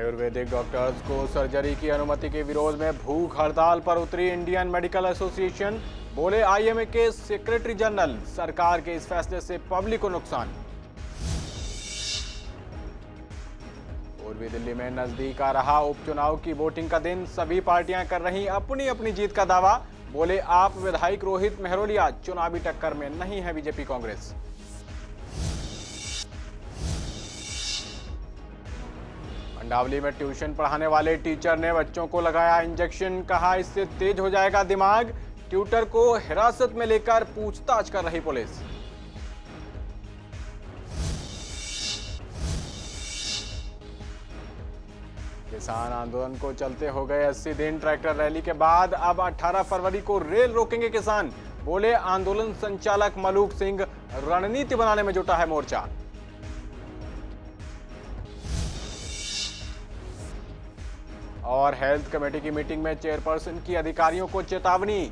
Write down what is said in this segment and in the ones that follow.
Ayurvedic doctors को surgery की अनुमति के विरोध में भूख हड़ताल पर उतरी इंडियन मेडिकल एसोसिएशन। बोले आईएमए के सेक्रेटरी जनरल, सरकार के इस फैसले से पब्लिक को नुकसान। पूर्वी दिल्ली में नजदीक आ रहा उपचुनाव की वोटिंग का दिन, सभी पार्टियां कर रही अपनी अपनी जीत का दावा। बोले आप विधायक रोहित मेहरोलिया, चुनावी टक्कर में नहीं है बीजेपी कांग्रेस। मंडावली में ट्यूशन पढ़ाने वाले टीचर ने बच्चों को लगाया इंजेक्शन, कहा इससे तेज हो जाएगा दिमाग। ट्यूटर को हिरासत में लेकर पूछताछ कर रही पुलिस। किसान आंदोलन को चलते हो गए 80 दिन, ट्रैक्टर रैली के बाद अब 18 फरवरी को रेल रोकेंगे किसान। बोले आंदोलन संचालक मलूक सिंह, रणनीति बनाने में जुटा है मोर्चा। और हेल्थ कमेटी की मीटिंग में चेयरपर्सन की अधिकारियों को चेतावनी,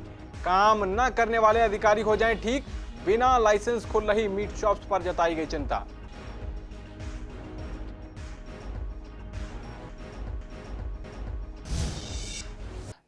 काम न करने वाले अधिकारी हो जाएं ठीक। बिना लाइसेंस खुल रही मीट शॉप्स पर जताई गई चिंता।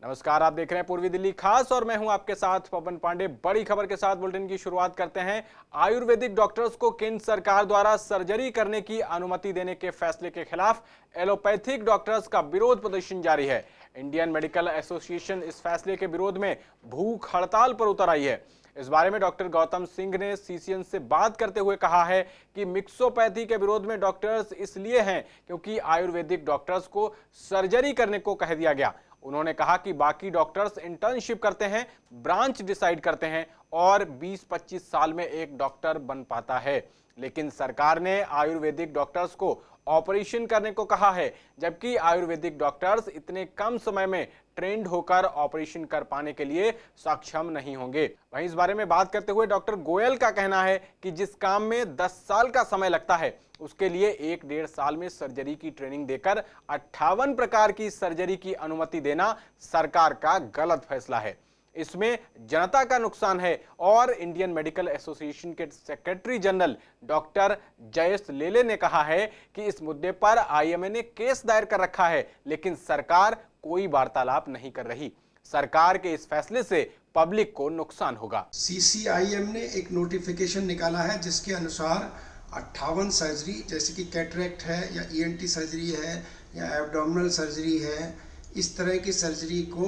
नमस्कार, आप देख रहे हैं पूर्वी दिल्ली खास और मैं हूं आपके साथ पवन पांडे। बड़ी खबर के साथ बुलेटिन की शुरुआत करते हैं। आयुर्वेदिक डॉक्टर्स को केंद्र सरकार द्वारा सर्जरी करने की अनुमति देने के फैसले के खिलाफ एलोपैथिक डॉक्टर्स का विरोध प्रदर्शन जारी है। इंडियन मेडिकल एसोसिएशन इस फैसले के विरोध में भूख हड़ताल पर उतर आई है। इस बारे में डॉक्टर गौतम सिंह ने सीसीएन से बात करते हुए कहा है कि मिक्सोपैथी के विरोध में डॉक्टर्स इसलिए हैं क्योंकि आयुर्वेदिक डॉक्टर्स को सर्जरी करने को कह दिया गया। उन्होंने कहा कि बाकी डॉक्टर्स इंटर्नशिप करते हैं, ब्रांच डिसाइड करते हैं और 20-25 साल में एक डॉक्टर बन पाता है, लेकिन सरकार ने आयुर्वेदिक डॉक्टर्स को ऑपरेशन करने को कहा है, जबकि आयुर्वेदिक डॉक्टर्स इतने कम समय में ट्रेंड होकर ऑपरेशन कर पाने के लिए सक्षम नहीं होंगे। वहीं इस बारे में बात करते हुए डॉक्टर गोयल का कहना है कि जिस काम में 10 साल का समय लगता है उसके लिए 1-1.5 साल में सर्जरी की ट्रेनिंग देकर 58 प्रकार की सर्जरी की अनुमति देना सरकार का गलत फैसला है। इसमें जनता का नुकसान है और इंडियन मेडिकल एसोसिएशन के सेक्रेटरी जनरल डॉक्टर जयेश लेले ने कहा है कि इस मुद्दे पर आईएमए ने केस दायर कर रखा है, लेकिन सरकार कोई वार्तालाप नहीं कर रही। सरकार के इस फैसले से पब्लिक को नुकसान होगा। सीसीआईएम ने एक नोटिफिकेशन निकाला है जिसके अनुसार 58 सर्जरी जैसे कि कैटरेक्ट है या ईएनटी सर्जरी है या एब्डोमिनल सर्जरी है, इस तरह की सर्जरी को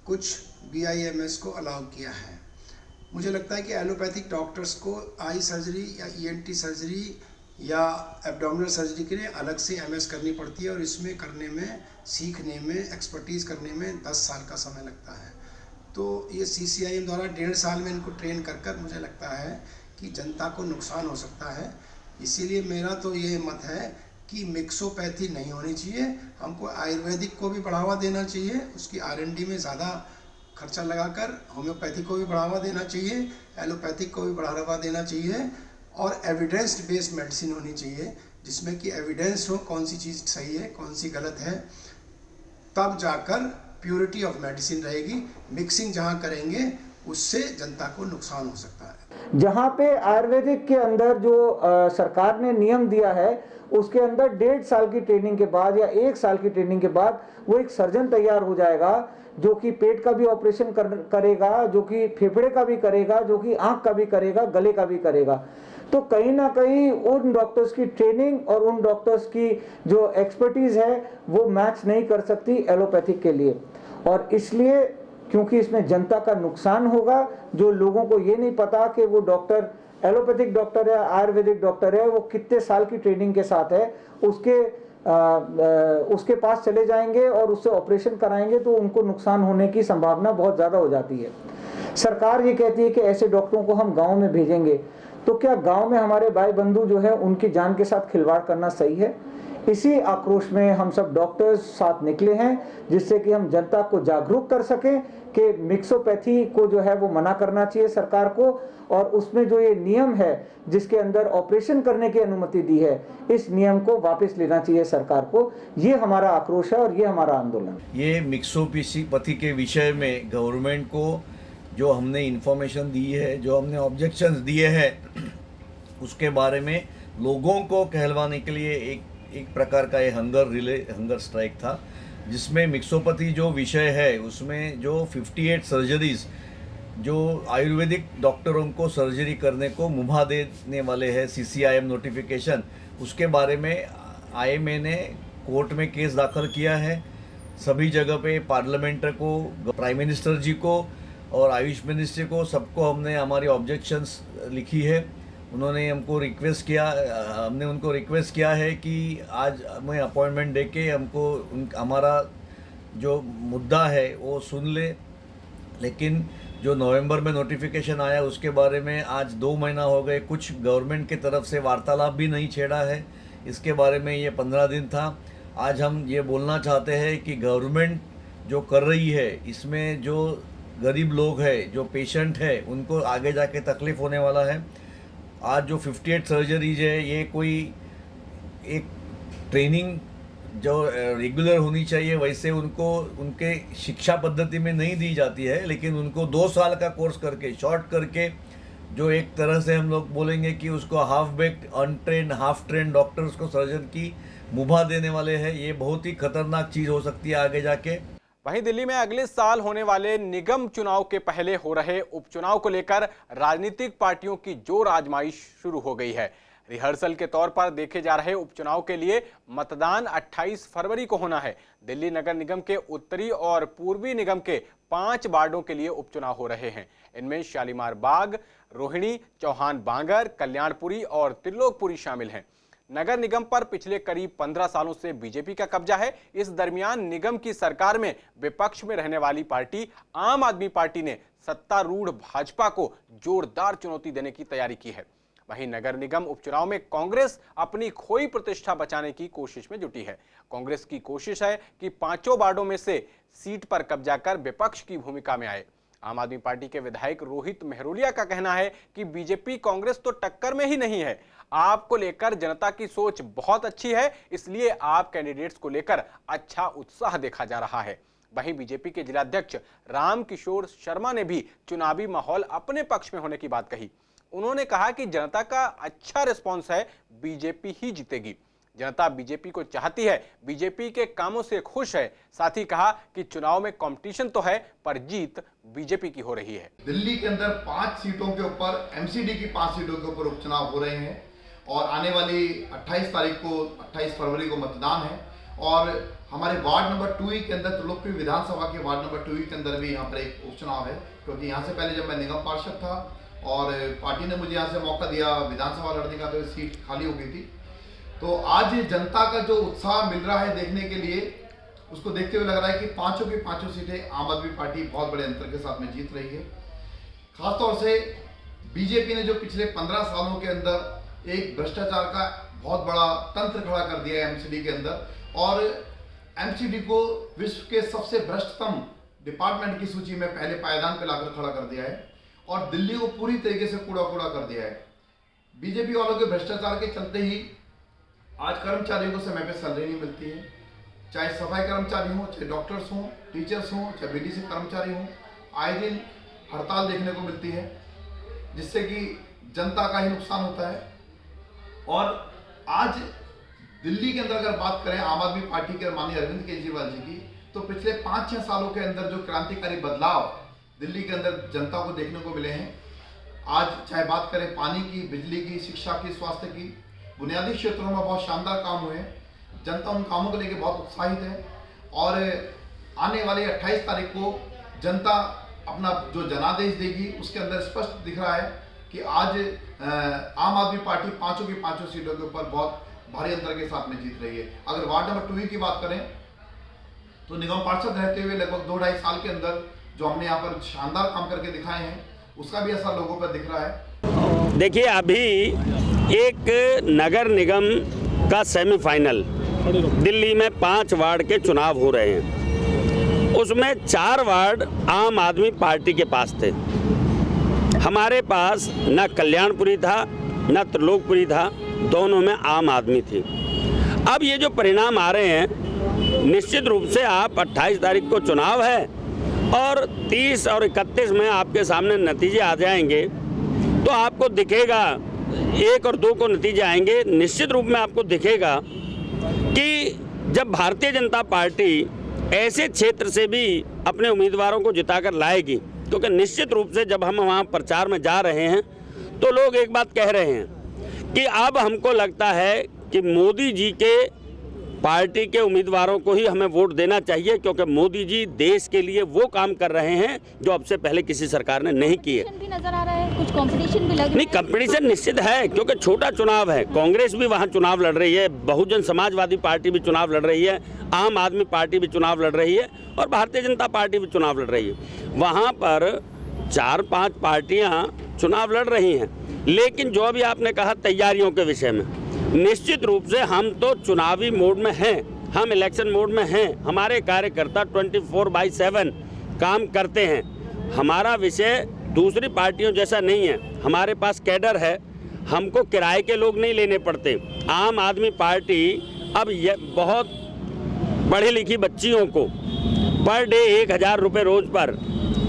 कुछ बीआईएमएस को अलाउ किया है। मुझे लगता है कि एलोपैथिक डॉक्टर्स को आई सर्जरी या ईएनटी सर्जरी या एब्डोमिनल सर्जरी के लिए अलग से एमएस करनी पड़ती है और इसमें करने में, सीखने में, एक्सपर्टीज़ करने में 10 साल का समय लगता है। तो ये सीसीआईएम द्वारा 1.5 साल में इनको ट्रेन कर मुझे लगता है कि जनता को नुकसान हो सकता है। इसीलिए मेरा तो ये मत है कि मिक्सोपैथी नहीं होनी चाहिए। हमको आयुर्वेदिक को भी बढ़ावा देना चाहिए, उसकी आरएनडी में ज़्यादा खर्चा लगाकर होम्योपैथी को भी बढ़ावा देना चाहिए, एलोपैथिक को भी बढ़ावा देना चाहिए और एविडेंस बेस्ड मेडिसिन होनी चाहिए जिसमें कि एविडेंस हो कौन सी चीज़ सही है, कौन सी गलत है, तब जाकर प्योरिटी ऑफ मेडिसिन रहेगी। मिक्सिंग जहाँ करेंगे उससे जनता को नुकसान हो सकता है। जहाँ पे आयुर्वेदिक के अंदर जो सरकार ने नियम दिया है उसके अंदर 1.5 साल की ट्रेनिंग के बाद या 1 साल की ट्रेनिंग के बाद वो एक सर्जन तैयार हो जाएगा जो कि पेट का भी ऑपरेशन करेगा, जो कि फेफड़े का भी करेगा, जो कि आंख का भी करेगा, गले का भी करेगा। तो कहीं ना कहीं उन डॉक्टर्स की ट्रेनिंग और उन डॉक्टर्स की जो एक्सपर्टीज है वो मैच नहीं कर सकती एलोपैथिक के लिए, और इसलिए क्योंकि इसमें जनता का नुकसान होगा। जो लोगों को ये नहीं पता कि वो डॉक्टर एलोपैथिक डॉक्टर है, आयुर्वेदिक डॉक्टर है, वो कितने साल की ट्रेनिंग के साथ है, उसके पास चले जाएंगे और उससे ऑपरेशन कराएंगे तो उनको नुकसान होने की संभावना बहुत ज़्यादा हो जाती है। सरकार ये कहती है कि ऐसे डॉक्टरों को हम गाँव में भेजेंगे, तो क्या गाँव में हमारे भाई बंधु जो है उनकी जान के साथ खिलवाड़ करना सही है? इसी आक्रोश में हम सब डॉक्टर्स साथ निकले हैं जिससे कि हम जनता को जागरूक कर सकें कि मिक्सोपैथी को जो है वो मना करना चाहिए सरकार को, और उसमें जो ये नियम है जिसके अंदर ऑपरेशन करने की अनुमति दी है, इस नियम को वापस लेना चाहिए सरकार को। ये हमारा आक्रोश है और ये हमारा आंदोलन। ये मिक्सोपैथी के विषय में गवर्नमेंट को जो हमने इन्फॉर्मेशन दी है, जो हमने ऑब्जेक्शंस दिए हैं, उसके बारे में लोगों को कहलवाने के लिए एक प्रकार का ये हंगर स्ट्राइक था, जिसमें मिक्सोपैथी जो विषय है उसमें जो 58 सर्जरीज जो आयुर्वेदिक डॉक्टरों को सर्जरी करने को मुभा देने वाले हैं CCIM नोटिफिकेशन, उसके बारे में IMA ने कोर्ट में केस दाखिल किया है। सभी जगह पे पार्लियामेंट को, प्राइम मिनिस्टर जी को और आयुष मिनिस्ट्री को, सबको हमने हमारी ऑब्जेक्शंस लिखी है। उन्होंने हमको रिक्वेस्ट किया, हमने उनको रिक्वेस्ट किया है कि आज हमें अपॉइंटमेंट दे के हमको हमारा जो मुद्दा है वो सुन ले। लेकिन जो नवंबर में नोटिफिकेशन आया उसके बारे में आज 2 महीना हो गए, कुछ गवर्नमेंट की तरफ से वार्तालाप भी नहीं छेड़ा है इसके बारे में। ये 15 दिन था। आज हम ये बोलना चाहते हैं कि गवर्नमेंट जो कर रही है इसमें जो गरीब लोग हैं, जो पेशेंट है, उनको आगे जाके तकलीफ़ होने वाला है। आज जो 58 सर्जरीज है ये कोई एक ट्रेनिंग जो रेगुलर होनी चाहिए वैसे उनको उनके शिक्षा पद्धति में नहीं दी जाती है, लेकिन उनको 2 साल का कोर्स करके, शॉर्ट करके, जो एक तरह से हम लोग बोलेंगे कि उसको half baked, untrained, half trend doctors को सर्जन की मुभा देने वाले हैं। ये बहुत ही खतरनाक चीज़ हो सकती है आगे जाके। वहीं दिल्ली में अगले साल होने वाले निगम चुनाव के पहले हो रहे उपचुनाव को लेकर राजनीतिक पार्टियों की जोर आजमाइश शुरू हो गई है। रिहर्सल के तौर पर देखे जा रहे उपचुनाव के लिए मतदान 28 फरवरी को होना है। दिल्ली नगर निगम के उत्तरी और पूर्वी निगम के 5 वार्डों के लिए उपचुनाव हो रहे हैं। इनमें शालीमार बाग, रोहिणी, चौहान बांगर, कल्याणपुरी और त्रिलोकपुरी शामिल हैं। नगर निगम पर पिछले करीब 15 सालों से बीजेपी का कब्जा है। इस दरमियान निगम की सरकार में विपक्ष में रहने वाली पार्टी आम आदमी पार्टी ने सत्तारूढ़ भाजपा को जोरदार चुनौती देने की तैयारी की है। वहीं नगर निगम उपचुनाव में कांग्रेस अपनी खोई प्रतिष्ठा बचाने की कोशिश में जुटी है। कांग्रेस की कोशिश है कि 5 वार्डों में से सीट पर कब्जा कर विपक्ष की भूमिका में आए। आम आदमी पार्टी के विधायक रोहित मेहरोलिया का कहना है कि बीजेपी कांग्रेस तो टक्कर में ही नहीं है। आपको लेकर जनता की सोच बहुत अच्छी है, इसलिए आप कैंडिडेट्स को लेकर अच्छा उत्साह देखा जा रहा है। वहीं बीजेपी के जिलाध्यक्ष रामकिशोर शर्मा ने भी चुनावी माहौल अपने पक्ष में होने की बात कही। उन्होंने कहा कि जनता का अच्छा रिस्पॉन्स है, बीजेपी ही जीतेगी। जनता बीजेपी को चाहती है, बीजेपी के कामों से खुश है। साथ ही कहा कि चुनाव में कंपटीशन तो है पर जीत बीजेपी की हो रही है। दिल्ली के अंदर 5 सीटों के ऊपर, एमसीडी की 5 सीटों के ऊपर उपचुनाव हो रहे हैं और आने वाली 28 फरवरी को मतदान है। और हमारे वार्ड नंबर 2 के अंदर, त्रिलोकपुरी विधानसभा के वार्ड नंबर 2 के अंदर भी यहाँ पर एक उपचुनाव है, क्योंकि यहाँ से पहले जब मैं निगम पार्षद था और पार्टी ने मुझे यहाँ से मौका दिया विधानसभा लड़ने का, तो सीट खाली हो गई थी। तो आज जनता का जो उत्साह मिल रहा है देखने के लिए, उसको देखते हुए लग रहा है कि 5 की 5 सीटें आम आदमी पार्टी बहुत बड़े अंतर के साथ में जीत रही है। खासतौर से बीजेपी ने जो पिछले 15 सालों के अंदर एक भ्रष्टाचार का बहुत बड़ा तंत्र खड़ा कर दिया है एमसीडी के अंदर, और एमसीडी को विश्व के सबसे भ्रष्टतम डिपार्टमेंट की सूची में पहले पायदान पे लाकर खड़ा कर दिया है और दिल्ली को पूरी तरीके से कूड़ा कर दिया है। बीजेपी वालों के भ्रष्टाचार के चलते ही आज कर्मचारियों को समय पे सैलरी नहीं मिलती है, चाहे सफाई कर्मचारी हों, चाहे डॉक्टर्स हों, टीचर्स हों, चाहे बीडीसी कर्मचारी हों। आए दिन हड़ताल देखने को मिलती है, जिससे कि जनता का ही नुकसान होता है। और आज दिल्ली के अंदर अगर बात करें आम आदमी पार्टी के माननीय अरविंद केजरीवाल जी की, तो पिछले 5-6 सालों के अंदर जो क्रांतिकारी बदलाव दिल्ली के अंदर जनता को देखने को मिले हैं, आज चाहे बात करें पानी की, बिजली की, शिक्षा की, स्वास्थ्य की, बुनियादी क्षेत्रों में बहुत शानदार काम हुए हैं। जनता उन कामों को लेकर बहुत उत्साहित है और आने वाले 28 तारीख को जनता अपना जो जनादेश देगी उसके अंदर स्पष्ट दिख रहा है कि आज आम आदमी पार्टी 5 की 5 सीटों के ऊपर बहुत भारी अंतर के साथ में जीत रही है। अगर वार्ड नंबर 2 की बात करें तो निगम पार्षद रहते हुए लगभग 2-2.5 साल के अंदर जो हमने यहाँ पर शानदार काम करके दिखाए हैं, उसका भी असर लोगों पर दिख रहा है। देखिए, अभी एक नगर निगम का सेमीफाइनल दिल्ली में 5 वार्ड के चुनाव हो रहे हैं। उसमें 4 वार्ड आम आदमी पार्टी के पास थे। हमारे पास न कल्याणपुरी था न त्रिलोकपुरी था, दोनों में आम आदमी थी। अब ये जो परिणाम आ रहे हैं, निश्चित रूप से आप 28 तारीख को चुनाव है और 30 और 31 में आपके सामने नतीजे आ जाएंगे, तो आपको दिखेगा 1 और 2 को नतीजे आएंगे। निश्चित रूप में आपको दिखेगा कि जब भारतीय जनता पार्टी ऐसे क्षेत्र से भी अपने उम्मीदवारों को जिताकर लाएगी, क्योंकि निश्चित रूप से जब हम वहाँ प्रचार में जा रहे हैं तो लोग एक बात कह रहे हैं कि अब हमको लगता है कि मोदी जी के पार्टी के उम्मीदवारों को ही हमें वोट देना चाहिए, क्योंकि मोदी जी देश के लिए वो काम कर रहे हैं जो अब से पहले किसी सरकार ने नहीं किए। भी नजर आ रहा है, कुछ कंपटीशन भी लग रहा है। नहीं, कंपटीशन निश्चित है, क्योंकि छोटा चुनाव है। कांग्रेस भी वहाँ चुनाव लड़ रही है, बहुजन समाजवादी पार्टी भी चुनाव लड़ रही है, आम आदमी पार्टी भी चुनाव लड़ रही है और भारतीय जनता पार्टी भी चुनाव लड़ रही है। वहाँ पर 4-5 पार्टियाँ चुनाव लड़ रही हैं। लेकिन जो भी आपने कहा तैयारियों के विषय में, निश्चित रूप से हम तो चुनावी मोड में हैं, हम इलेक्शन मोड में हैं। हमारे कार्यकर्ता 24/7 काम करते हैं। हमारा विषय दूसरी पार्टियों जैसा नहीं है। हमारे पास कैडर है, हमको किराए के लोग नहीं लेने पड़ते। आम आदमी पार्टी अब ये बहुत पढ़ी लिखी बच्चियों को पर डे 1000 रुपये रोज पर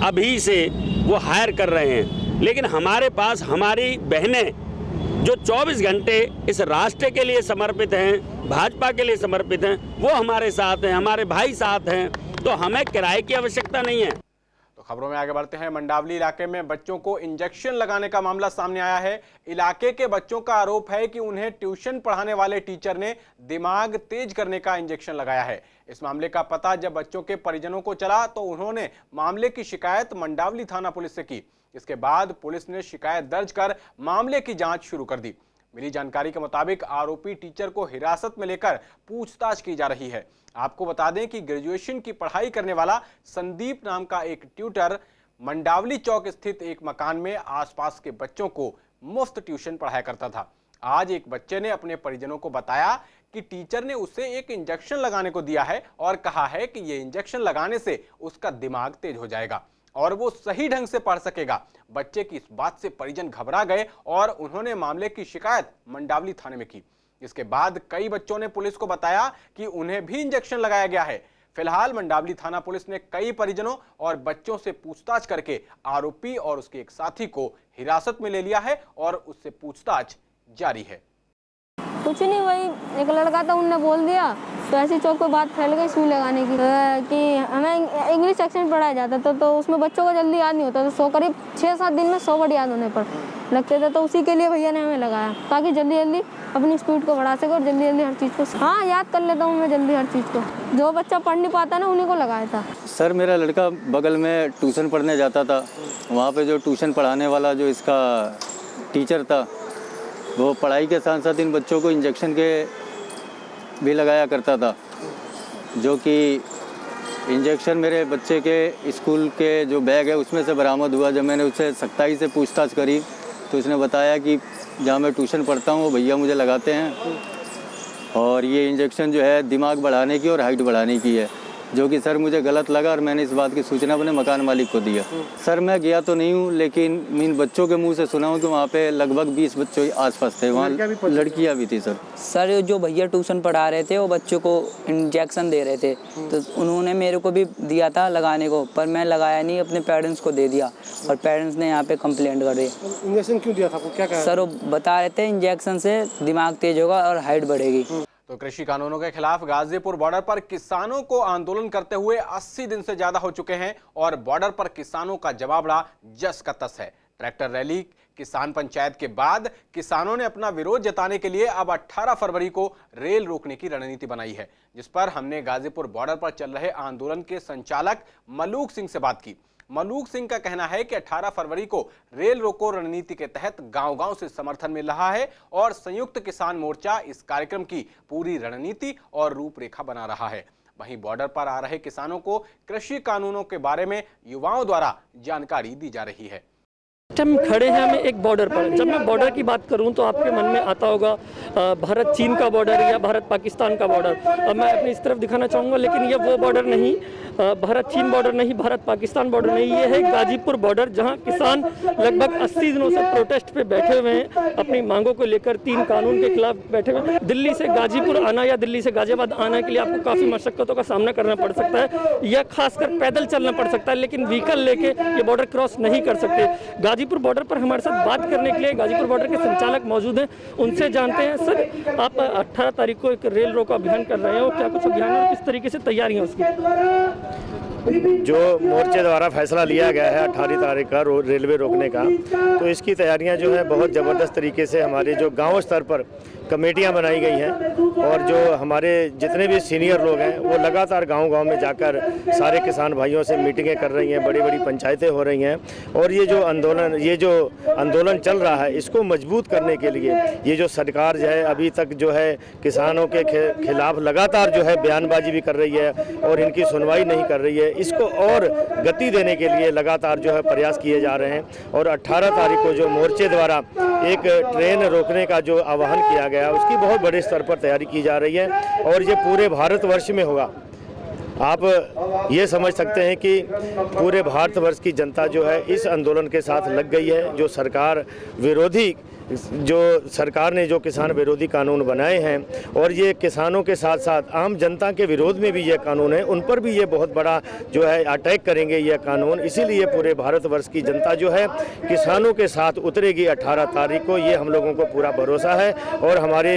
अभी से वो हायर कर रहे हैं। लेकिन हमारे पास हमारी बहनें जो 24 घंटे इस राष्ट्र के लिए समर्पित हैं, भाजपा के लिए समर्पित हैं, वो हमारे साथ हैं, हमारे भाई साथ हैं, तो हमें किराए की आवश्यकता नहीं है। तो खबरों में आगे बढ़ते हैं। मंडावली इलाके में बच्चों को इंजेक्शन लगाने का मामला सामने आया है। इलाके के बच्चों का आरोप है कि उन्हें ट्यूशन पढ़ाने वाले टीचर ने दिमाग तेज करने का इंजेक्शन लगाया है। इस मामले का पता जब बच्चों के परिजनों को चला तो उन्होंने मामले की शिकायत मंडावली थाना पुलिस से की। इसके बाद पुलिस ने शिकायत दर्ज कर मामले की जांच शुरू कर दी। मिली जानकारी के मुताबिक आरोपी टीचर को हिरासत में लेकर पूछताछ की जा रही है। आपको बता दें कि ग्रेजुएशन की पढ़ाई करने वाला संदीप नाम का एक ट्यूटर मंडावली चौक स्थित एक मकान में आसपास के बच्चों को मुफ्त ट्यूशन पढ़ाया करता था। आज एक बच्चे ने अपने परिजनों को बताया कि टीचर ने उसे एक इंजेक्शन लगाने को दिया है और कहा है कि ये इंजेक्शन लगाने से उसका दिमाग तेज हो जाएगा और वो सही ढंग से पढ़ सकेगा। बच्चे की इस बात से परिजन घबरा गए और उन्होंने मामले की शिकायत मंडावली थाने में की। इसके बाद कई बच्चों ने पुलिस को बताया कि उन्हें भी इंजेक्शन लगाया गया है। फिलहाल मंडावली थाना पुलिस ने कई परिजनों और बच्चों से पूछताछ करके आरोपी और उसके एक साथी को हिरासत में ले लिया है और उससे पूछताछ जारी है। कुछ नहीं, वही एक लड़का था, उनने बोल दिया तो ऐसी चौक पे बात फैल गई सुई लगाने की कि हमें इंग्लिश सेक्शन पढ़ाया जाता था तो उसमें बच्चों को जल्दी याद नहीं होता था। 100 करीब 6-7 दिन में 100 वर्ड याद होने पर लगते थे, तो उसी के लिए भैया ने हमें लगाया ताकि जल्दी जल्दी अपनी स्पीड को बढ़ा सके और जल्दी जल्दी हर चीज़ को। हाँ, याद कर लेता हूँ मैं जल्दी हर चीज़ को। जो बच्चा पढ़ नहीं पाता ना, उन्हीं को लगाया था। सर, मेरा लड़का बगल में ट्यूशन पढ़ने जाता था। वहाँ पर जो ट्यूशन पढ़ाने वाला जो इसका टीचर था, वो पढ़ाई के साथ साथ इन बच्चों को इंजेक्शन के भी लगाया करता था, जो कि इंजेक्शन मेरे बच्चे के स्कूल के जो बैग है उसमें से बरामद हुआ। जब मैंने उससे सख्ताई से पूछताछ करी तो उसने बताया कि जहाँ मैं ट्यूशन पढ़ता हूँ वो भैया मुझे लगाते हैं और ये इंजेक्शन जो है दिमाग बढ़ाने की और हाइट बढ़ाने की है, जो कि सर मुझे गलत लगा और मैंने इस बात की सूचना अपने मकान मालिक को दिया। सर, मैं गया तो नहीं हूँ, लेकिन इन बच्चों के मुंह से सुना हूँ कि वहाँ पे लगभग 20 बच्चों आसपास थे, वहाँ लड़कियाँ भी थी। सर, जो भैया ट्यूशन पढ़ा रहे थे वो बच्चों को इंजेक्शन दे रहे थे, तो उन्होंने मेरे को भी दिया था लगाने को, पर मैं लगाया नहीं, अपने पेरेंट्स को दे दिया और पेरेंट्स ने यहाँ पे कंप्लेंट कर दी। इंजेक्शन क्यों दिया था आपको, क्या कहा? सर, वो बता रहे थे इंजेक्शन से दिमाग तेज होगा और हाइट बढ़ेगी। तो कृषि कानूनों के खिलाफ गाजीपुर बॉर्डर पर किसानों को आंदोलन करते हुए 80 दिन से ज्यादा हो चुके हैं और बॉर्डर पर किसानों का जवाबड़ा जस का तस है। ट्रैक्टर रैली, किसान पंचायत के बाद किसानों ने अपना विरोध जताने के लिए अब 18 फरवरी को रेल रोकने की रणनीति बनाई है, जिस पर हमने गाजीपुर बॉर्डर पर चल रहे आंदोलन के संचालक मलूक सिंह से बात की। मलूक सिंह का कहना है कि 18 फरवरी को रेल रोको रणनीति के तहत गांव-गांव से समर्थन मिल रहा है और संयुक्त किसान मोर्चा इस कार्यक्रम की पूरी रणनीति और रूपरेखा बना रहा है। वहीं बॉर्डर पर आ रहे किसानों को कृषि कानूनों के बारे में युवाओं द्वारा जानकारी दी जा रही है। हम खड़े हैं हमें एक बॉर्डर पर। जब मैं बॉर्डर की बात करूं तो आपके मन में आता होगा भारत चीन का बॉर्डर या भारत पाकिस्तान का बॉर्डर। मैं अपनी इस तरफ दिखाना चाहूँगा, लेकिन ये वो बॉर्डर नहीं, भारत चीन बॉर्डर नहीं, भारत पाकिस्तान बॉर्डर नहीं, ये है गाजीपुर बॉर्डर, जहां किसान लगभग 80 दिनों से प्रोटेस्ट पे बैठे हुए हैं, अपनी मांगों को लेकर 3 कानून के खिलाफ बैठे हुए हैं। दिल्ली से गाजीपुर आना या दिल्ली से गाजियाबाद आने के लिए आपको काफ़ी मशक्कतों का सामना करना पड़ सकता है या खासकर पैदल चलना पड़ सकता है, लेकिन व्हीकल लेके ये बॉर्डर क्रॉस नहीं कर सकते। गाजीपुर बॉर्डर पर हमारे साथ बात करने के लिए गाजीपुर बॉर्डर के संचालक मौजूद हैं, उनसे जानते हैं। सर, आप 18 तारीख को एक रेल रोको अभियान कर रहे हैं और क्या कुछ अभियान और किस तरीके से तैयारियां उसकी? जो मोर्चे द्वारा फैसला लिया गया है 18 तारीख का रेलवे रोकने का, तो इसकी तैयारियां जो है बहुत ज़बरदस्त तरीके से हमारे जो गांव स्तर पर कमेटियां बनाई गई हैं और जो हमारे जितने भी सीनियर लोग हैं वो लगातार गांव-गांव में जाकर सारे किसान भाइयों से मीटिंगें कर रही हैं, बड़ी-बड़ी पंचायतें हो रही हैं और ये जो आंदोलन चल रहा है इसको मजबूत करने के लिए ये जो सरकार जो है अभी तक जो है किसानों के खिलाफ लगातार जो है बयानबाजी भी कर रही है और इनकी सुनवाई नहीं कर रही है, इसको और गति देने के लिए लगातार जो है प्रयास किए जा रहे हैं। और 18 तारीख को जो मोर्चे द्वारा एक ट्रेन रोकने का जो आह्वान किया गया उसकी बहुत बड़े स्तर पर तैयारी की जा रही है और ये पूरे भारतवर्ष में होगा। आप ये समझ सकते हैं कि पूरे भारतवर्ष की जनता जो है इस आंदोलन के साथ लग गई है। जो सरकार ने जो किसान विरोधी कानून बनाए हैं और ये किसानों के साथ साथ आम जनता के विरोध में भी ये कानून है, उन पर भी ये बहुत बड़ा जो है अटैक करेंगे ये कानून। इसीलिए पूरे भारतवर्ष की जनता जो है किसानों के साथ उतरेगी 18 तारीख को, ये हम लोगों को पूरा भरोसा है। और हमारे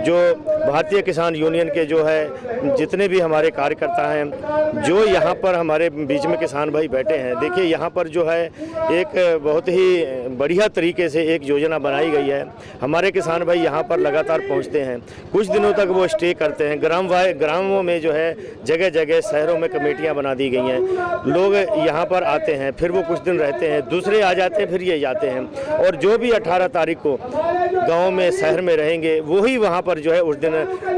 जो भारतीय किसान यूनियन के जो है जितने भी हमारे कार्यकर्ता हैं जो यहाँ पर हमारे बीच में किसान भाई बैठे हैं, देखिए यहाँ पर जो है एक बहुत ही बढ़िया तरीके से एक योजना बनाई गई है। हमारे किसान भाई यहाँ पर लगातार पहुँचते हैं, कुछ दिनों तक वो स्टे करते हैं। ग्रामों में जो है जगह जगह शहरों में कमेटियाँ बना दी गई हैं, लोग यहाँ पर आते हैं, फिर वो कुछ दिन रहते हैं, दूसरे आ जाते हैं, फिर ये जाते हैं। और जो भी 18 तारीख को गांव में शहर में रहेंगे वही वहाँ पर जो है उस दिन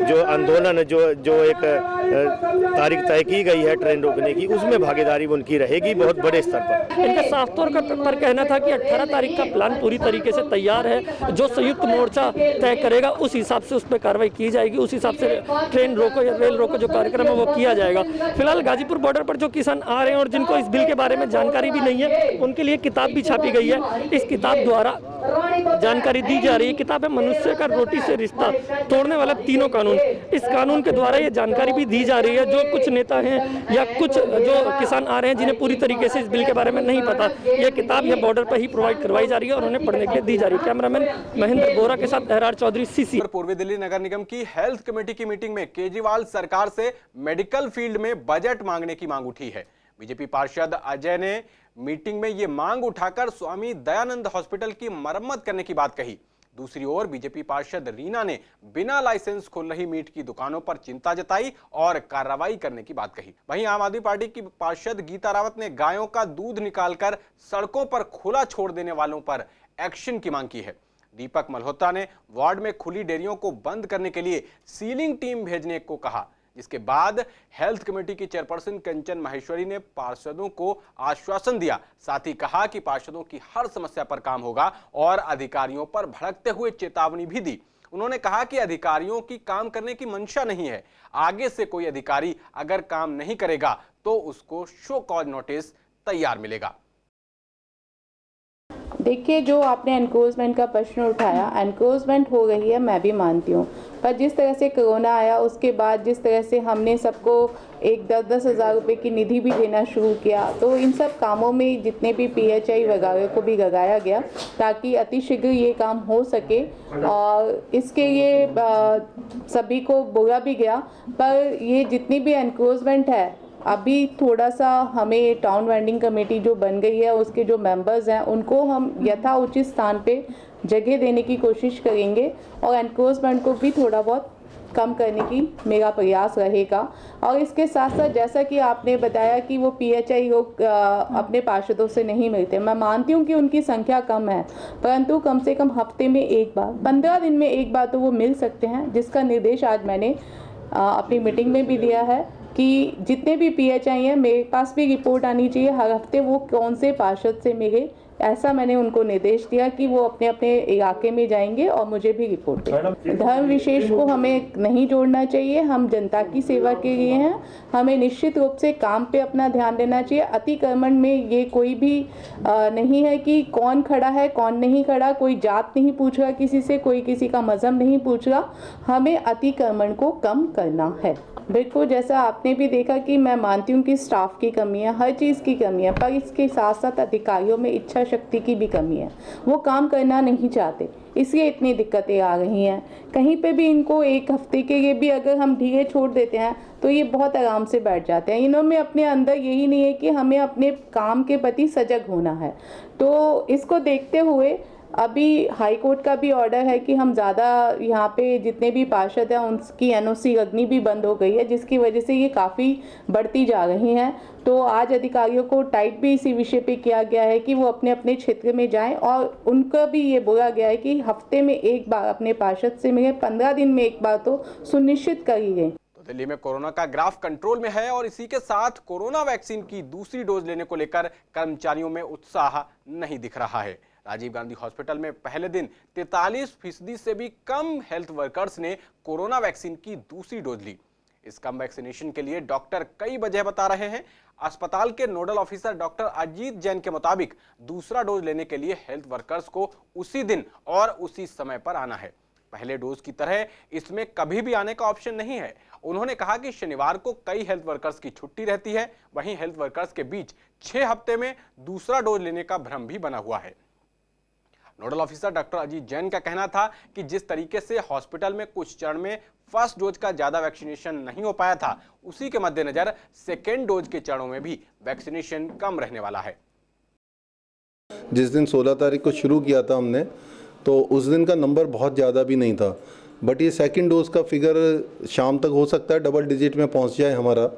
जो आंदोलन जो एक तारीख तय की गई है ट्रेन रोकने की, उसमें भागीदारी उनकी रहेगी बहुत बड़े स्तर पर। इनका साफ तौर पर कहना था कि 18 तारीख का प्लान पूरी तरीके से तैयार है, जो संयुक्त मोर्चा तय करेगा उस हिसाब से उस पर कार्रवाई की जाएगी, उस हिसाब से ट्रेन रोको या रेल रोको जो कार्यक्रम है वो किया जाएगा। फिलहाल गाजीपुर बॉर्डर पर जो किसान आ रहे हैं और जिनको इस बिल के बारे में जानकारी भी नहीं है उनके लिए किताब भी छापी गई है। इस किताब द्वारा जानकारी दी जा रही है। किताब है मनुष्य का रोटी से रिश्ता तोड़ने वाला तीनों कानून। इस कानून के द्वारा ये जानकारी भी दी जा रही है। जो कुछ नेता हैं या कुछ जो किसान आ रहे हैं जिन्हें पूरी तरीके से इस बिल के बारे में नहीं पता, ये किताब ये बॉर्डर पर ही प्रोवाइड करवाई जा रही है और उन्हें पढ़ने के लिए दी जा रही है। कैमरामैन महेंद्र बोरा के साथ एहरार चौधरी, सीसी। पूर्वी दिल्ली नगर निगम की हेल्थ कमेटी की मीटिंग में केजरीवाल सरकार से मेडिकल फील्ड में बजट मांगने की मांग उठी है। बीजेपी पार्षद अजय ने मीटिंग में ये मांग उठाकर स्वामी दयानंद हॉस्पिटल की मरम्मत करने की बात कही। दूसरी ओर बीजेपी पार्षद रीना ने बिना लाइसेंस खोल रही मीट की दुकानों पर चिंता जताई और कार्रवाई करने की बात कही। वहीं आम आदमी पार्टी की पार्षद गीता रावत ने गायों का दूध निकालकर सड़कों पर खुला छोड़ देने वालों पर एक्शन की मांग की है। दीपक मल्होत्रा ने वार्ड में खुली डेयरियों को बंद करने के लिए सीलिंग टीम भेजने को कहा, जिसके बाद हेल्थ कमेटी की चेयरपर्सन कंचन माहेश्वरी ने पार्षदों को आश्वासन दिया। साथ ही कहा कि पार्षदों की हर समस्या पर काम होगा और अधिकारियों पर भड़कते हुए चेतावनी भी दी। उन्होंने कहा कि अधिकारियों की काम करने की मंशा नहीं है, आगे से कोई अधिकारी अगर काम नहीं करेगा तो उसको शो कॉज नोटिस तैयार मिलेगा। देखिए, जो आपने एनक्रोचमेंट का प्रश्न उठाया, एनक्रोचमेंट हो रही है, मैं भी मानती हूँ, पर जिस तरह से कोरोना आया उसके बाद जिस तरह से हमने सबको एक 10-10 हज़ार रुपये की निधि भी देना शुरू किया, तो इन सब कामों में जितने भी PHI वगैरह को भी लगाया गया ताकि अतिशीघ्र ये काम हो सके। और इसके लिए सभी को बोला भी गया, पर ये जितनी भी एनक्रोचमेंट है अभी थोड़ा सा हमें टाउन वेंडिंग कमेटी जो बन गई है उसके जो मेंबर्स हैं उनको हम यथा उचित स्थान पे जगह देने की कोशिश करेंगे और एनक्रोचमेंट को भी थोड़ा बहुत कम करने की मेरा प्रयास रहेगा। और इसके साथ साथ जैसा कि आपने बताया कि वो PHI लोग अपने पार्षदों से नहीं मिलते, मैं मानती हूँ कि उनकी संख्या कम है, परंतु कम से कम हफ्ते में एक बार, 15 दिन में एक बार तो वो मिल सकते हैं, जिसका निर्देश आज मैंने अपनी मीटिंग में भी दिया है कि जितने भी PHI हैं मेरे पास भी रिपोर्ट आनी चाहिए हर हफ्ते वो कौन से पार्षद से मिले। ऐसा मैंने उनको निर्देश दिया कि वो अपने अपने इलाके में जाएंगे और मुझे भी रिपोर्ट दें। धर्म विशेष को हमें नहीं जोड़ना चाहिए, हम जनता की सेवा के लिए हैं, हमें निश्चित रूप से काम पे अपना ध्यान देना चाहिए। अतिक्रमण में ये कोई भी नहीं है कि कौन खड़ा है कौन नहीं खड़ा, कोई जात नहीं पूछ रहा किसी से, कोई किसी का मजहब नहीं पूछ रहा, हमें अतिक्रमण को कम करना है। बिल्कुल, जैसा आपने भी देखा कि मैं मानती हूँ कि स्टाफ की कमी है, हर चीज़ की कमी है, पर इसके साथ साथ अधिकारियों में इच्छा शक्ति की भी कमी है। वो काम करना नहीं चाहते, इसलिए इतनी दिक्कतें आ रही हैं। कहीं पे भी इनको एक हफ्ते के लिए भी अगर हम ढीले छोड़ देते हैं तो ये बहुत आराम से बैठ जाते हैं। इन्होंने अपने अंदर यही नहीं है कि हमें अपने काम के प्रति सजग होना है। तो इसको देखते हुए अभी हाई कोर्ट का भी ऑर्डर है कि हम ज़्यादा यहाँ पे जितने भी पार्षद हैं उनकी एनओसी लगनी भी बंद हो गई है, जिसकी वजह से ये काफ़ी बढ़ती जा रही हैं। तो आज अधिकारियों को टाइट भी इसी विषय पे किया गया है कि वो अपने अपने क्षेत्र में जाएं और उनका भी ये बोला गया है कि हफ्ते में एक बार अपने पार्षद से मिले, 15 दिन में एक बार तो सुनिश्चित करी गई। दिल्ली में कोरोना का ग्राफ कंट्रोल में है और इसी के साथ कोरोना वैक्सीन की दूसरी डोज लेने को लेकर कर्मचारियों में उत्साह नहीं दिख रहा है। राजीव गांधी हॉस्पिटल में पहले दिन 43% से भी कम हेल्थ वर्कर्स ने कोरोना वैक्सीन की दूसरी डोज ली। इस कम वैक्सीनेशन के लिए डॉक्टर कई वजह बता रहे हैं। अस्पताल के nodal officer doctor Ajit Jain के मुताबिक दूसरा डोज लेने के लिए हेल्थ वर्कर्स को उसी दिन और उसी समय पर आना है। पहले डोज की तरह इसमें कभी भी आने का ऑप्शन नहीं है। उन्होंने कहा कि शनिवार को कई हेल्थ वर्कर्स की छुट्टी रहती है, वहीं हेल्थ वर्कर्स के बीच 6 हफ्ते में दूसरा डोज लेने का भ्रम भी बना हुआ है। Nodal officer doctor Ajit Jain का कहना था कि जिस तरीके से हॉस्पिटल में कुछ चरण में फर्स्ट डोज का ज्यादा वैक्सीनेशन नहीं हो पाया था, उसी के मद्देनजर सेकेंड डोज के चरणों में भी वैक्सीनेशन कम रहने वाला है। जिस दिन 16 तारीख को शुरू किया था हमने, तो उस दिन का नंबर बहुत ज़्यादा भी नहीं था, बट ये सेकेंड डोज का फिगर शाम तक हो सकता है डबल डिजिट में पहुंच जाए हमारा।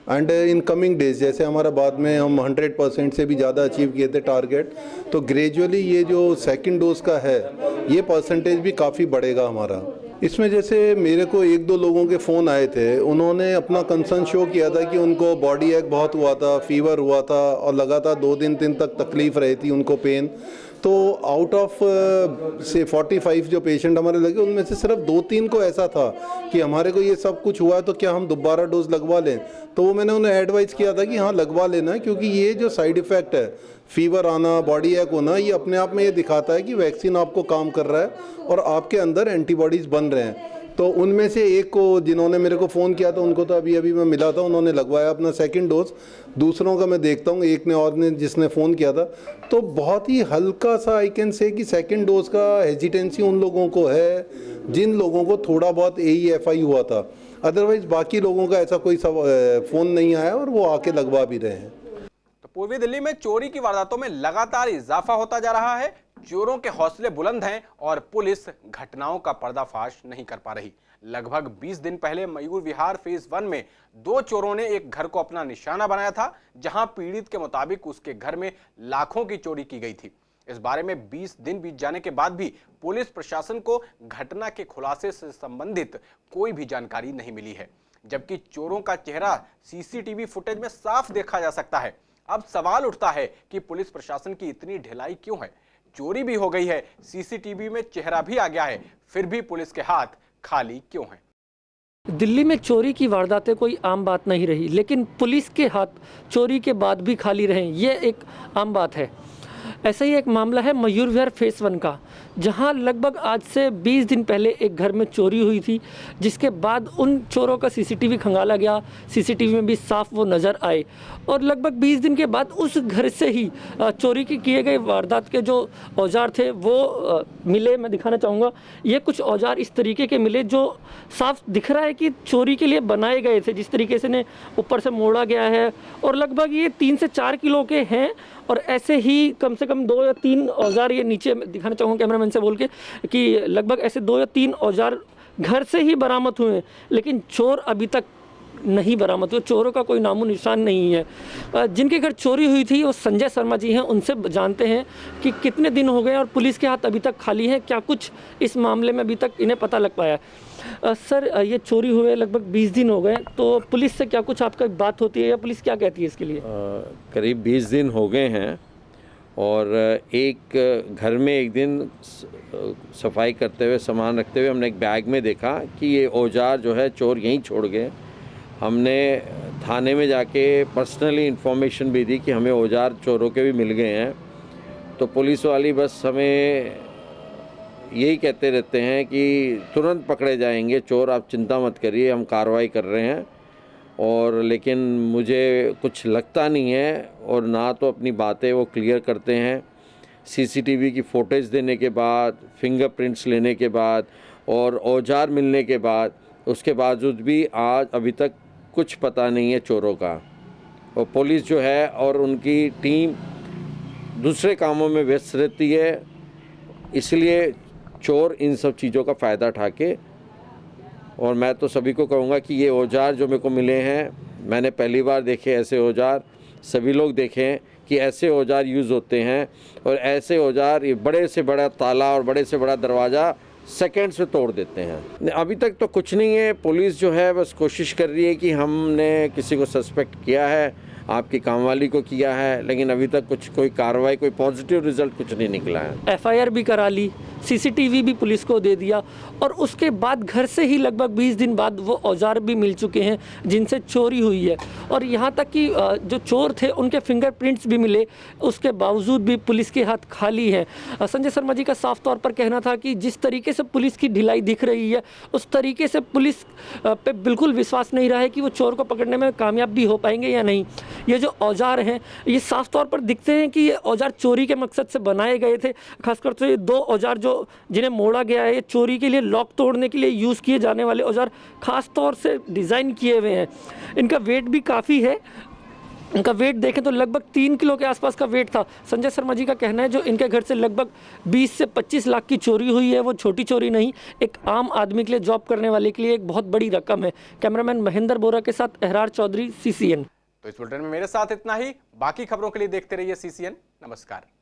एंड इन कमिंग डेज जैसे हमारा बाद में हम 100% से भी ज़्यादा अचीव किए थे टारगेट, तो ग्रेजुअली ये जो सेकंड डोज का है ये परसेंटेज भी काफ़ी बढ़ेगा हमारा। इसमें जैसे मेरे को 1-2 लोगों के फ़ोन आए थे, उन्होंने अपना कंसर्न शो किया था कि उनको बॉडी एक बहुत हुआ था, फीवर हुआ था और लगातार 2 दिन तक तकलीफ रही थी उनको, पेन। तो आउट ऑफ से 45 जो पेशेंट हमारे लगे, उनमें से सिर्फ 2-3 को ऐसा था कि हमारे को ये सब कुछ हुआ है तो क्या हम दोबारा डोज लगवा लें। तो वो मैंने उन्हें एडवाइस किया था कि हाँ लगवा लेना, क्योंकि ये जो साइड इफ़ेक्ट है, फीवर आना, बॉडी एक होना, ये अपने आप में ये दिखाता है कि वैक्सीन आपको काम कर रहा है और आपके अंदर एंटीबॉडीज़ बन रहे हैं। तो उनमें से एक को जिन्होंने मेरे को फ़ोन किया था, उनको तो अभी मैं मिला था, उन्होंने लगवाया अपना सेकंड डोज। दूसरों का मैं देखता हूँ, एक ने और ने जिसने फ़ोन किया था, तो बहुत ही हल्का सा आई कैन से कि सेकंड डोज का हेजिटेंसी उन लोगों को है जिन लोगों को थोड़ा बहुत AEFI हुआ था। अदरवाइज बाकी लोगों का ऐसा कोई फ़ोन नहीं आया और वो आके लगवा भी रहे हैं। तो पूर्वी दिल्ली में चोरी की वारदातों में लगातार इजाफा होता जा रहा है। चोरों के हौसले बुलंद हैं और पुलिस घटनाओं का पर्दाफाश नहीं कर पा रही। लगभग 20 दिन पहले मयूर विहार फेज 1 में 2 चोरों ने एक घर को अपना निशाना बनाया था, जहां पीड़ित के मुताबिक उसके घर में लाखों की चोरी की गई थी। इस बारे में 20 दिन बीत जाने के बाद भी पुलिस प्रशासन को घटना के खुलासे से संबंधित कोई भी जानकारी नहीं मिली है, जबकि चोरों का चेहरा CCTV फुटेज में साफ देखा जा सकता है। अब सवाल उठता है कि पुलिस प्रशासन की इतनी ढिलाई क्यों है? चोरी भी हो गई है, CCTV में चेहरा भी आ गया है, फिर भी पुलिस के हाथ खाली क्यों हैं? दिल्ली में चोरी की वारदातें कोई आम बात नहीं रही, लेकिन पुलिस के हाथ चोरी के बाद भी खाली रहे, ये एक आम बात है। ऐसा ही एक मामला है मयूर विहार फेस 1 का, जहां लगभग आज से 20 दिन पहले एक घर में चोरी हुई थी, जिसके बाद उन चोरों का CCTV खंगाला गया। CCTV में भी साफ वो नज़र आए और लगभग 20 दिन के बाद उस घर से ही चोरी के किए गए वारदात के जो औजार थे वो मिले। मैं दिखाना चाहूँगा, ये कुछ औजार इस तरीके के मिले जो साफ दिख रहा है कि चोरी के लिए बनाए गए थे। जिस तरीके से ने ऊपर से मोड़ा गया है और लगभग ये 3 से 4 किलो के हैं और ऐसे ही कम से कम 2 या 3 औजार, ये नीचे दिखाना चाहूँगा कैमरामैन से बोल के कि लगभग ऐसे 2 या 3 औजार घर से ही बरामद हुए हैं, लेकिन चोर अभी तक नहीं बरामद हुए। चोरों का कोई नामो निशान नहीं है। जिनके घर चोरी हुई थी वो संजय शर्मा जी हैं, उनसे जानते हैं कि कितने दिन हो गए और पुलिस के हाथ अभी तक खाली हैं, क्या कुछ इस मामले में अभी तक इन्हें पता लग पाया है। सर, ये चोरी हुए लगभग 20 दिन हो गए, तो पुलिस से क्या कुछ आपका बात होती है या पुलिस क्या कहती है इसके लिए? करीब 20 दिन हो गए हैं और एक घर में एक दिन सफाई करते हुए, सामान रखते हुए हमने एक बैग में देखा कि ये औजार जो है चोर यहीं छोड़ गए। हमने थाने में जाके पर्सनली इन्फॉर्मेशन भी दी कि हमें औजार चोरों के भी मिल गए हैं। तो पुलिस वाली बस हमें यही कहते रहते हैं कि तुरंत पकड़े जाएंगे चोर, आप चिंता मत करिए, हम कार्रवाई कर रहे हैं। और लेकिन मुझे कुछ लगता नहीं है, और ना तो अपनी बातें वो क्लियर करते हैं। सीसीटीवी की फुटेज देने के बाद, फिंगरप्रिंट्स लेने के बाद और औजार मिलने के बाद, उसके बावजूद भी आज अभी तक कुछ पता नहीं है चोरों का। और पुलिस जो है और उनकी टीम दूसरे कामों में व्यस्त रहती है, इसलिए चोर इन सब चीज़ों का फ़ायदा उठा के। और मैं तो सभी को कहूँगा कि ये औजार जो मेरे को मिले हैं, मैंने पहली बार देखे ऐसे औजार, सभी लोग देखें कि ऐसे औजार यूज़ होते हैं, और ऐसे औजार ये बड़े से बड़ा ताला और बड़े से बड़ा दरवाज़ा सेकंड से तोड़ देते हैं। अभी तक तो कुछ नहीं है। पुलिस जो है बस कोशिश कर रही है कि हमने किसी को सस्पेक्ट किया है, आपकी कामवाली को किया है, लेकिन अभी तक कुछ कोई कार्रवाई, कोई पॉजिटिव रिजल्ट कुछ नहीं निकला है। एफआईआर भी करा ली, सीसीटीवी भी पुलिस को दे दिया, और उसके बाद घर से ही लगभग 20 दिन बाद वो औजार भी मिल चुके हैं जिनसे चोरी हुई है। और यहाँ तक कि जो चोर थे उनके फिंगरप्रिंट्स भी मिले, उसके बावजूद भी पुलिस के हाथ खाली है। संजय शर्मा जी का साफ तौर पर कहना था कि जिस तरीके से पुलिस की ढिलाई दिख रही है, उस तरीके से पुलिस पे बिल्कुल विश्वास नहीं रहा है कि वो चोर को पकड़ने में कामयाब भी हो पाएंगे या नहीं। ये जो औजार हैं ये साफ तौर पर दिखते हैं कि ये औजार चोरी के मकसद से बनाए गए थे। खासकर तो ये 2 औजार जो जिन्हें मोड़ा गया है, ये चोरी के लिए, लॉक तोड़ने के लिए यूज़ किए जाने वाले औजार खास तौर से डिज़ाइन किए हुए हैं। इनका वेट भी काफ़ी है, इनका वेट देखें तो लगभग 3 किलो के आसपास का वेट था। संजय शर्मा जी का कहना है जो इनके घर से लगभग 20 से 25 लाख की चोरी हुई है, वो छोटी चोरी नहीं, एक आम आदमी के लिए, जॉब करने वाले के लिए एक बहुत बड़ी रकम है। कैमरामैन महेंद्र बोरा के साथ अहरार चौधरी, CCN। तो इस बुलेटिन में मेरे साथ इतना ही। बाकी खबरों के लिए देखते रहिए CCN। नमस्कार।